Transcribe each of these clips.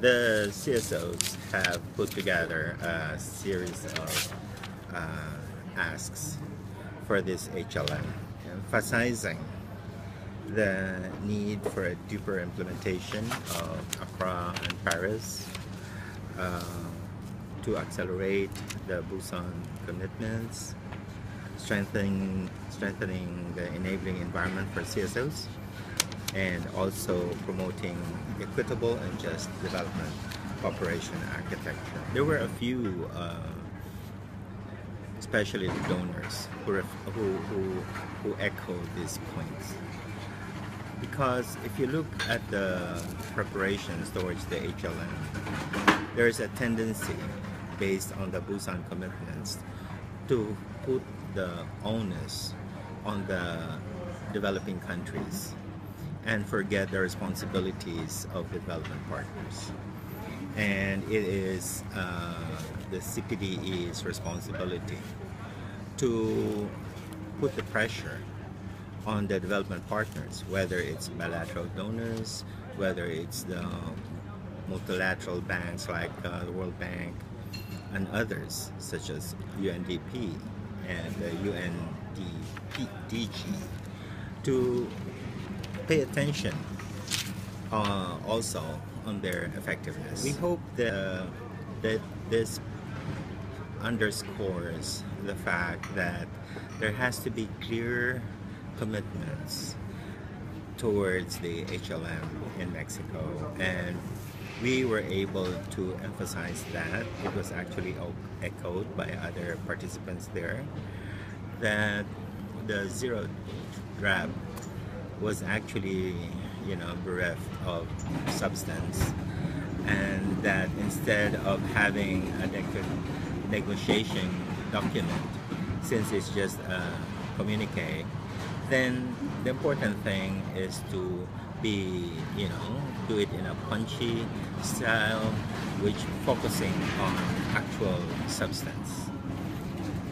The CSOs have put together a series of asks for this HLM, emphasizing the need for a deeper implementation of Accra and Paris to accelerate the Busan commitments, strengthening the enabling environment for CSOs, and also promoting equitable and just development cooperation architecture. There were a few, especially the donors, who echoed these points. Because if you look at the preparations towards the HLM, there is a tendency, based on the Busan commitments, to put the onus on the developing countries and forget the responsibilities of development partners. And it is the CPDE's responsibility to put the pressure on the development partners, whether it's bilateral donors, whether it's the multilateral banks like the World Bank and others, such as UNDP and the UNDG, to pay attention also on their effectiveness. We hope that this underscores the fact that there has to be clear commitments towards the HLM in Mexico, and we were able to emphasize that. It was actually echoed by other participants there, that the zero draft was actually, bereft of substance, and that instead of having a negotiation document, since it's just a communique, then the important thing is to be, do it in a punchy style, which focusing on actual substance.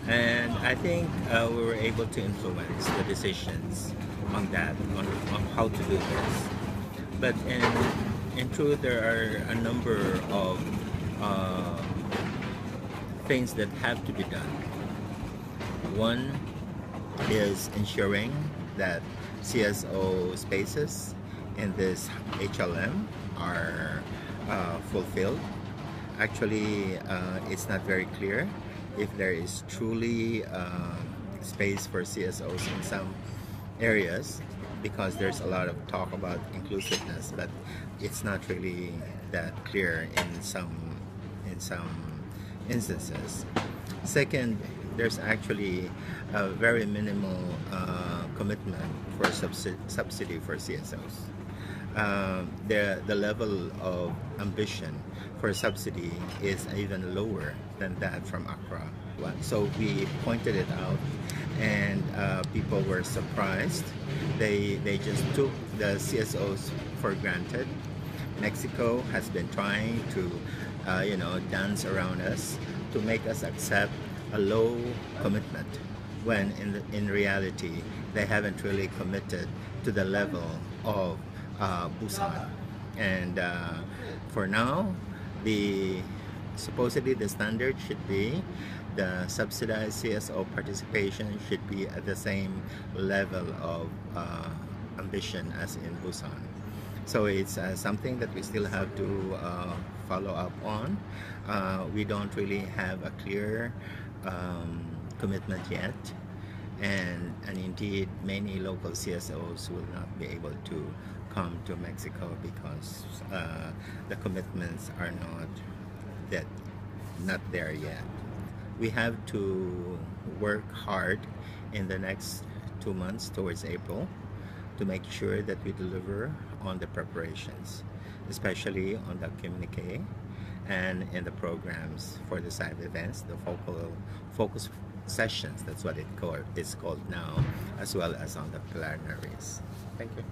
And I think we were able to influence the decisions on that, on how to do this. But in truth, there are a number of things that have to be done. One is ensuring that CSO spaces in this HLM are fulfilled. Actually, it's not very clear if there is truly space for CSOs in some areas, because there's a lot of talk about inclusiveness, but it's not really that clear in some instances. Second, there's actually a very minimal commitment for subsidy for CSOs. The level of ambition for subsidy is even lower than that from Accra. So we pointed it out, and people were surprised. They just took the CSOs for granted. Mexico has been trying to dance around us to make us accept a low commitment, when in reality they haven't really committed to the level of Busan. And for now, supposedly the standard should be the subsidized CSO participation should be at the same level of ambition as in Busan. So it's something that we still have to follow up on. We don't really have a clear commitment yet, and indeed many local CSOs will not be able to come to Mexico because the commitments are not there yet. We have to work hard in the next 2 months towards April to make sure that we deliver on the preparations, especially on the communique and in the programs for the side events, the focus sessions, that's what it's called now, as well as on the plenaries. Thank you.